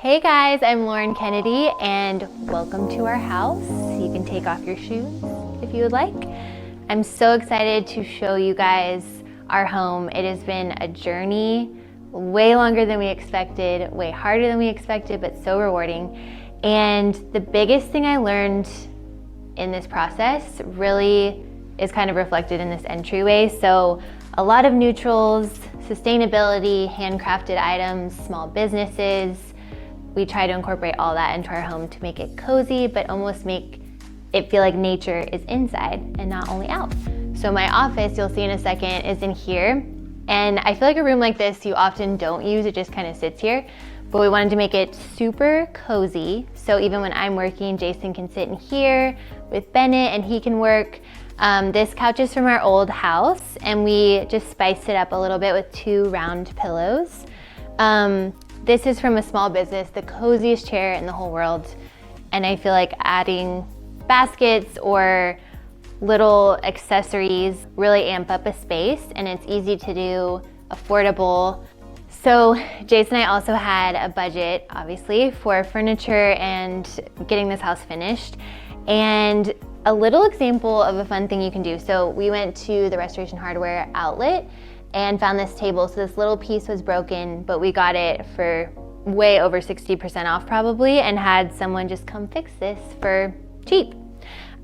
Hey guys, I'm Lauren Kennedy and welcome to our house. You can take off your shoes if you would like. I'm so excited to show you guys our home. It has been a journey, way longer than we expected, way harder than we expected, but so rewarding. And the biggest thing I learned in this process really is kind of reflected in this entryway. So a lot of neutrals, sustainability, handcrafted items, small businesses. We try to incorporate all that into our home to make it cozy, but almost make it feel like nature is inside and not only out. So my office, you'll see in a second, is in here. And I feel like a room like this you often don't use, it just kind of sits here. But we wanted to make it super cozy. So even when I'm working, Jason can sit in here with Bennett and he can work. This couch is from our old house and we just spiced it up a little bit with 2 round pillows. This is from a small business, the coziest chair in the whole world. And I feel like adding baskets or little accessories really amp up a space, and it's easy to do, affordable. So Jason and I also had a budget, obviously, for furniture and getting this house finished. And a little example of a fun thing you can do. So we went to the Restoration Hardware outlet and found this table. So this little piece was broken, but we got it for way over 60% off probably, and had someone just come fix this for cheap.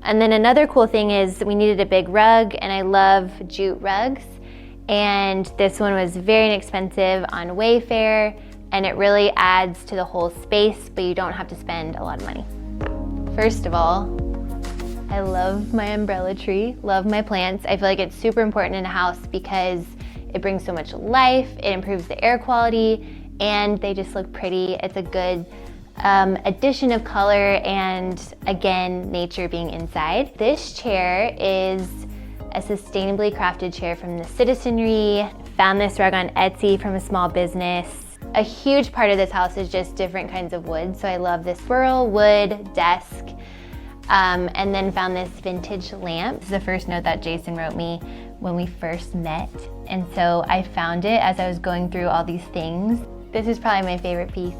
And then another cool thing is we needed a big rug, and I love jute rugs. And this one was very inexpensive on Wayfair, and it really adds to the whole space, but you don't have to spend a lot of money. First of all, I love my umbrella tree, love my plants. I feel like it's super important in a house because it brings so much life, it improves the air quality, and they just look pretty. It's a good addition of color and, again, nature being inside. This chair is a sustainably crafted chair from the Citizenry. Found this rug on Etsy from a small business. A huge part of this house is just different kinds of wood, so I love this burl wood desk. And then found this vintage lamp. This is the first note that Jason wrote me when we first met. And so I found it as I was going through all these things. This is probably my favorite piece.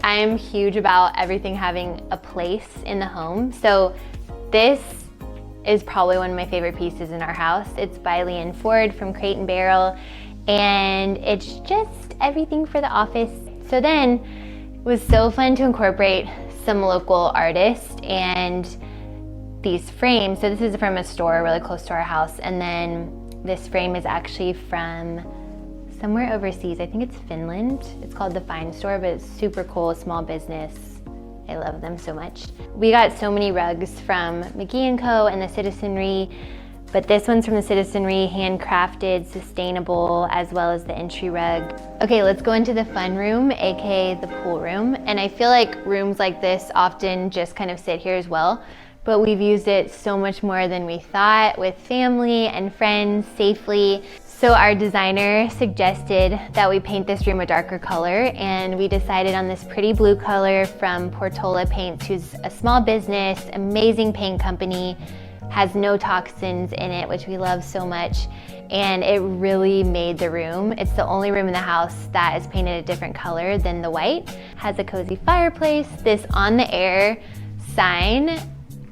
I'm huge about everything having a place in the home. So this is probably one of my favorite pieces in our house. It's by Leanne Ford from Crate and Barrel. And it's just everything for the office. So then it was so fun to incorporate some local artists and these frames. So this is from a store really close to our house, and then this frame is actually from somewhere overseas. I think it's Finland. It's called the Fine Store, but it's super cool, small business. I love them so much. We got so many rugs from McGee & Co. and the Citizenry, but this one's from the Citizenry, handcrafted, sustainable, as well as the entry rug. Okay, let's go into the fun room, aka the pool room. And I feel like rooms like this often just kind of sit here as well, but we've used it so much more than we thought, with family and friends safely. So our designer suggested that we paint this room a darker color, and we decided on this pretty blue color from Portola Paints, who's a small business, amazing paint company, has no toxins in it, which we love so much. And it really made the room. It's the only room in the house that is painted a different color than the white. Has a cozy fireplace, this on the air sign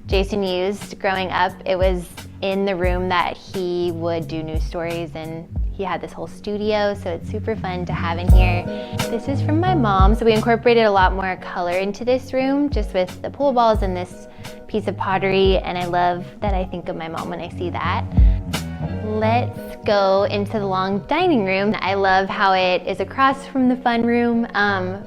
Jason used growing up. It was in the room that he would do news stories, and he had this whole studio, so it's super fun to have in here. This is from my mom, so we incorporated a lot more color into this room just with the pool balls and this piece of pottery, and I love that I think of my mom when I see that. Let's go into the long dining room. I love how it is across from the fun room.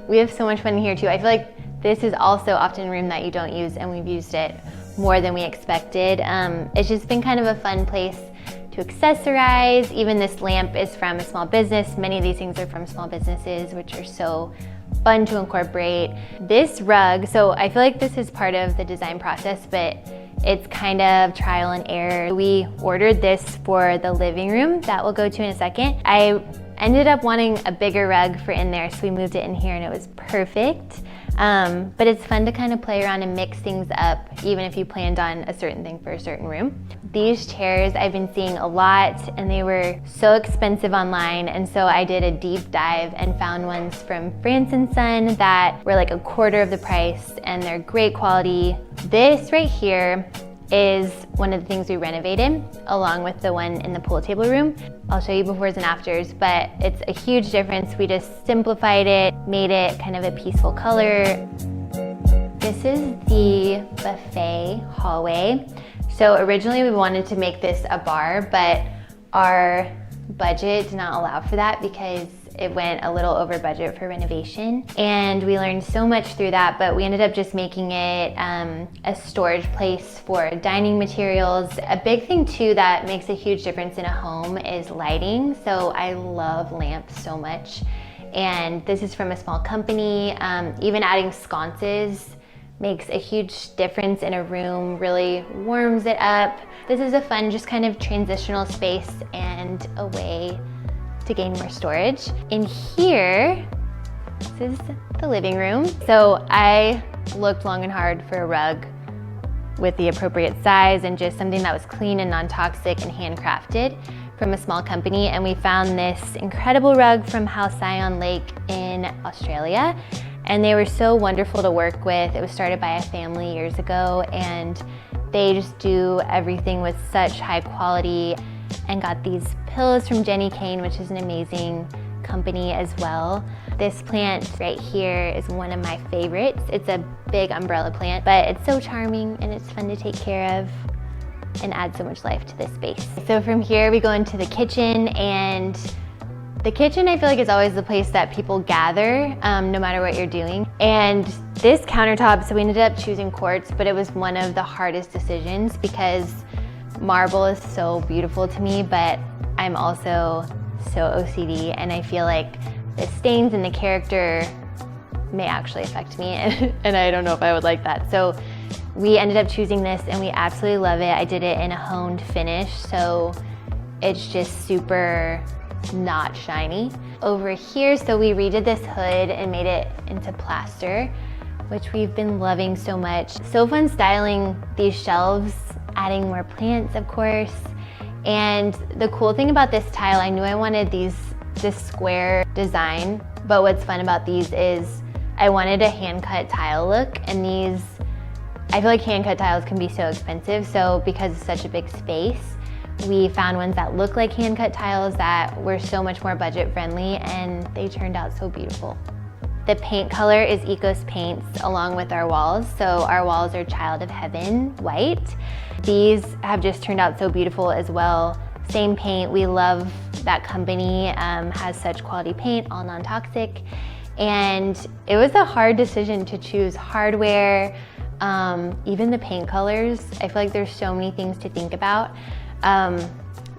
We have so much fun in here too. I feel like this is also often a room that you don't use, and we've used it more than we expected. It's just been kind of a fun place to accessorize. Even this lamp is from a small business. Many of these things are from small businesses, which are so fun to incorporate. This rug, so I feel like this is part of the design process, but it's kind of trial and error. We ordered this for the living room that we'll go to in a second. I ended up wanting a bigger rug for in there, so we moved it in here and it was perfect. But it's fun to kind of play around and mix things up, even if you planned on a certain thing for a certain room. These chairs I've been seeing a lot, and they were so expensive online, and so I did a deep dive and found ones from France & Son that were like a quarter of the price, and they're great quality. This right here is one of the things we renovated, along with the one in the pool table room. I'll show you befores and afters, but it's a huge difference. We just simplified it, made it kind of a peaceful color. This is the buffet hallway. So originally we wanted to make this a bar, but our budget did not allow for that because it went a little over budget for renovation. And we learned so much through that, but we ended up just making it a storage place for dining materials. A big thing too that makes a huge difference in a home is lighting. So I love lamps so much. And this is from a small company. Even adding sconces makes a huge difference in a room, really warms it up. This is a fun, just kind of transitional space and a way to gain more storage. In here, this is the living room. So I looked long and hard for a rug with the appropriate size and just something that was clean and non-toxic and handcrafted from a small company. And we found this incredible rug from Halcyon Lake in Australia. And they were so wonderful to work with. It was started by a family years ago, and they just do everything with such high quality, and got these pillows from Jenny Kane, which is an amazing company as well. This plant right here is one of my favorites. It's a big umbrella plant, but it's so charming and it's fun to take care of and add so much life to this space. So from here we go into the kitchen, and the kitchen I feel like is always the place that people gather, no matter what you're doing. And this countertop, so we ended up choosing quartz, but it was one of the hardest decisions because marble is so beautiful to me, but I'm also so OCD, and I feel like the stains and the character may actually affect me, and I don't know if I would like that. So we ended up choosing this, and we absolutely love it. I did it in a honed finish, so it's just super not shiny. Over here, so we redid this hood and made it into plaster, which we've been loving so much. So fun styling these shelves, adding more plants, of course. And the cool thing about this tile, I knew I wanted this square design, but what's fun about these is I wanted a hand-cut tile look, and these, I feel like hand-cut tiles can be so expensive, so because it's such a big space, we found ones that look like hand-cut tiles that were so much more budget-friendly, and they turned out so beautiful. The paint color is Ecos Paints along with our walls. So our walls are Child of Heaven white. These have just turned out so beautiful as well. Same paint, we love that company, has such quality paint, all non-toxic. And it was a hard decision to choose hardware, even the paint colors. I feel like there's so many things to think about.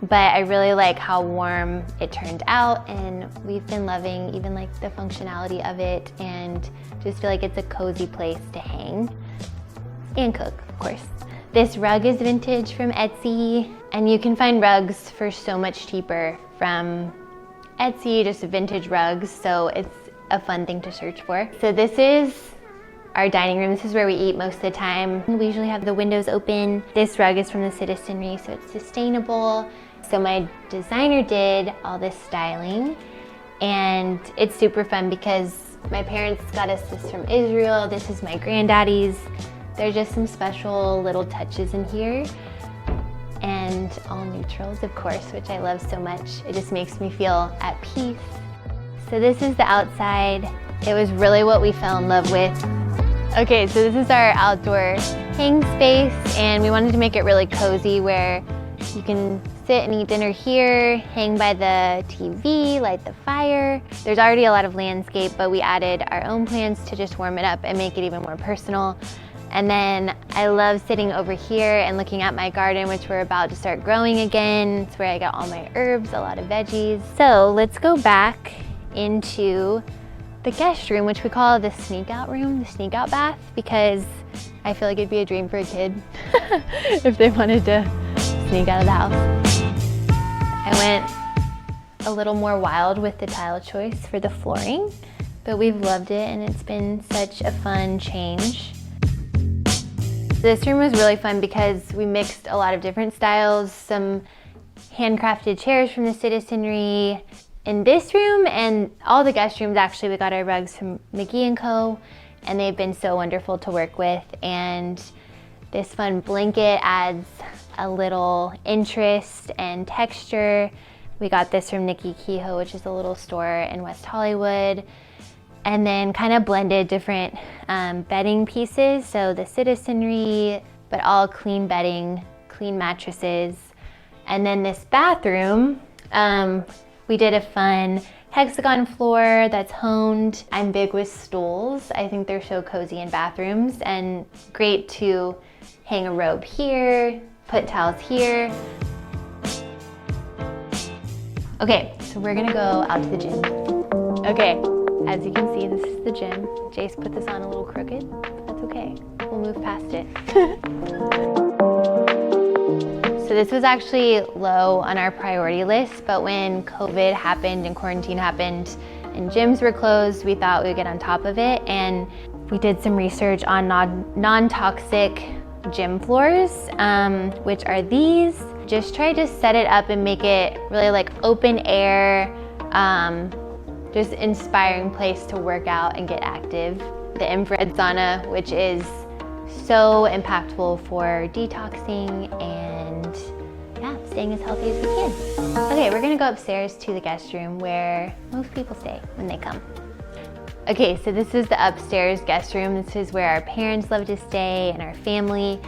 But I really like how warm it turned out, and we've been loving even like the functionality of it, and just feel like it's a cozy place to hang and cook, of course. This rug is vintage from Etsy, and you can find rugs for so much cheaper from Etsy, just vintage rugs, so it's a fun thing to search for. So this is our dining room. This is where we eat most of the time. We usually have the windows open. This rug is from the Citizenry, so it's sustainable. So my designer did all this styling, and it's super fun because my parents got us this from Israel. This is my granddaddy's. There's just some special little touches in here, and all neutrals, of course, which I love so much. It just makes me feel at peace. So this is the outside. It was really what we fell in love with. Okay, so this is our outdoor hang space, and we wanted to make it really cozy where you can sit and eat dinner here, hang by the TV, light the fire. There's already a lot of landscape, but we added our own plants to just warm it up and make it even more personal. And then I love sitting over here and looking at my garden, which we're about to start growing again. It's where I got all my herbs, a lot of veggies. So let's go back into the guest room, which we call the sneak out room, the sneak out bath, because I feel like it'd be a dream for a kid if they wanted to sneak out of the house. I went a little more wild with the tile choice for the flooring. but we've loved it and it's been such a fun change. This room was really fun because we mixed a lot of different styles, some handcrafted chairs from the citizenry in this room, and all the guest rooms actually we got our rugs from McGee & Co. and they've been so wonderful to work with, and this fun blanket adds a little interest and texture. We got this from Nikki Kehoe, which is a little store in West Hollywood, and then kind of blended different bedding pieces, so the citizenry, but all clean bedding, clean mattresses. And then this bathroom, we did a fun hexagon floor that's honed. I'm big with stools. I think they're so cozy in bathrooms and great to hang a robe here, put towels here. Okay, so we're gonna go out to the gym. Okay, as you can see, this is the gym. Jace put this on a little crooked. That's okay, we'll move past it. So this was actually low on our priority list, but when COVID happened and quarantine happened and gyms were closed, we thought we would get on top of it, and we did some research on non-toxic gym floors, which are these. Just tried to set it up and make it really like open air, just inspiring place to work out and get active. The infrared sauna, which is so impactful for detoxing and staying as healthy as we can. Okay, we're gonna go upstairs to the guest room where most people stay when they come. Okay, so this is the upstairs guest room. This is where our parents love to stay and our family,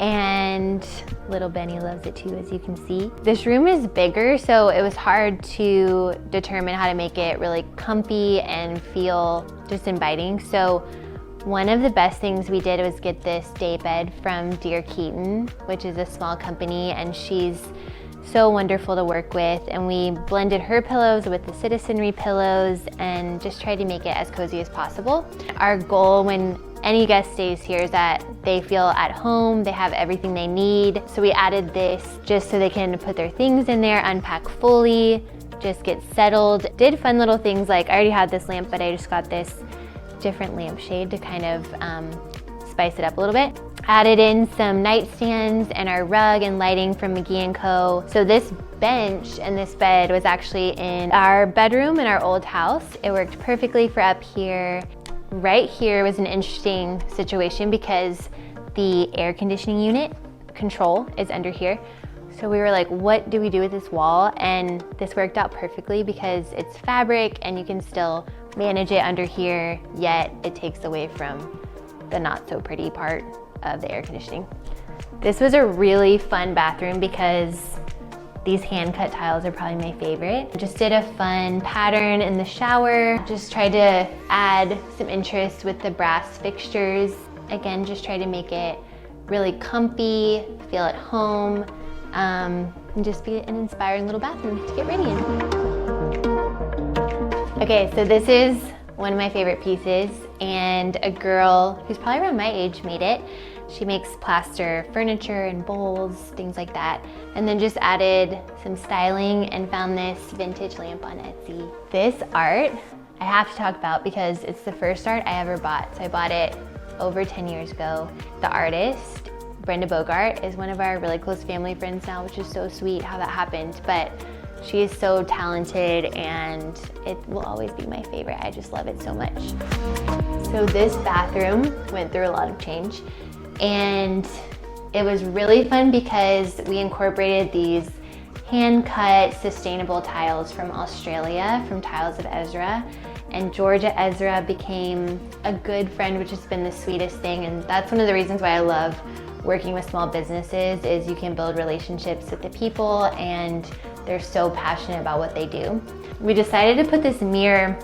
and little Benny loves it too, as you can see. This room is bigger, so it was hard to determine how to make it really comfy and feel just inviting. So one of the best things we did was get this day bed from Dear Keaton, which is a small company, and she's so wonderful to work with, and we blended her pillows with the citizenry pillows and just tried to make it as cozy as possible. Our goal when any guest stays here is that they feel at home, they have everything they need. So we added this just so they can put their things in there, unpack fully, just get settled. Did fun little things like, I already had this lamp, but I just got this different lampshade to kind of spice it up a little bit. Added in some nightstands and our rug and lighting from McGee & Co. So this bench and this bed was actually in our bedroom in our old house. It worked perfectly for up here. Right here was an interesting situation because the air conditioning unit control is under here. So we were like, what do we do with this wall? And this worked out perfectly because it's fabric and you can still manage it under here, yet it takes away from the not so pretty part of the air conditioning. This was a really fun bathroom because these hand cut tiles are probably my favorite. Just did a fun pattern in the shower. Just tried to add some interest with the brass fixtures. Again, just try to make it really comfy, feel at home, and just be an inspiring little bathroom to get ready in. Okay, so this is one of my favorite pieces, and a girl who's probably around my age made it. She makes plaster furniture and bowls, things like that, and then just added some styling and found this vintage lamp on Etsy. This art I have to talk about because it's the first art I ever bought. So I bought it over 10 years ago. The artist, Brenda Bogart, is one of our really close family friends now, which is so sweet how that happened. But she is so talented and it will always be my favorite. I just love it so much. So this bathroom went through a lot of change, and it was really fun because we incorporated these hand-cut sustainable tiles from Australia, from Tiles of Ezra, and Georgia Ezra became a good friend, which has been the sweetest thing. And that's one of the reasons why I love working with small businesses, is you can build relationships with the people and they're so passionate about what they do. We decided to put this mirror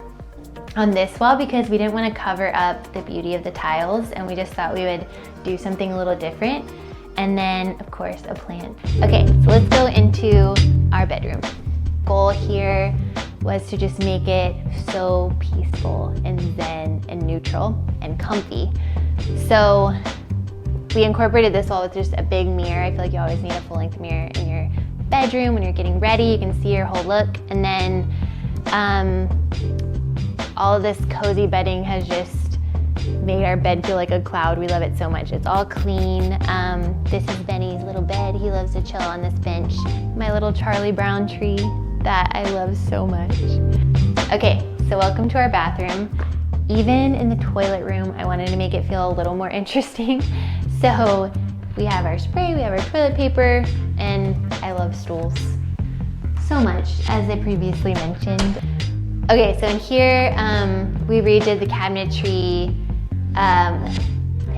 on this wall because we didn't want to cover up the beauty of the tiles, and we just thought we would do something a little different. And then, of course, a plant. Okay, so let's go into our bedroom. Goal here was to just make it so peaceful and zen and neutral and comfy. So we incorporated this wall with just a big mirror. I feel like you always need a full-length mirror in your bedroom when you're getting ready. You can see your whole look. And then all of this cozy bedding has just made our bed feel like a cloud. We love it so much. It's all clean. This is Benny's little bed. He loves to chill on this bench. My little Charlie Brown tree that I love so much. Okay, so welcome to our bathroom. Even in the toilet room, I wanted to make it feel a little more interesting. So we have our spray, we have our toilet paper, and I love stools so much, as I previously mentioned. Okay, so in here, we redid the cabinetry,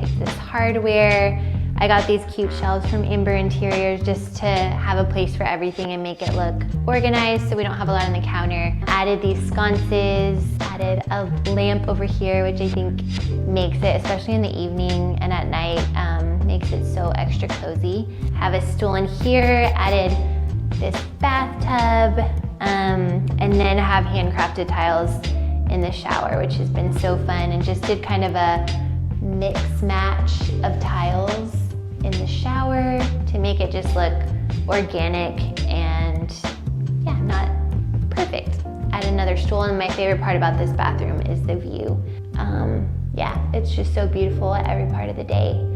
picked this hardware. I got these cute shelves from Amber Interiors just to have a place for everything and make it look organized so we don't have a lot on the counter. Added these sconces, added a lamp over here, which I think makes it, especially in the evening and at night, makes it so extra cozy. Have a stool in here, added this bathtub, and then have handcrafted tiles in the shower, which has been so fun, and just did kind of a mix match of tiles in the shower to make it just look organic and yeah, not perfect. Add another stool, and my favorite part about this bathroom is the view. Yeah, it's just so beautiful at every part of the day.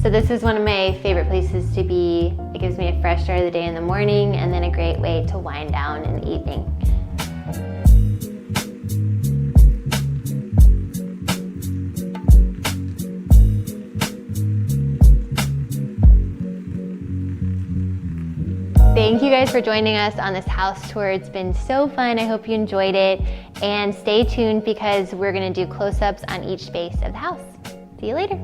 So this is one of my favorite places to be. It gives me a fresh start of the day in the morning, and then a great way to wind down in the evening. Thank you guys for joining us on this house tour. It's been so fun. I hope you enjoyed it. And stay tuned because we're gonna do close-ups on each space of the house. See you later.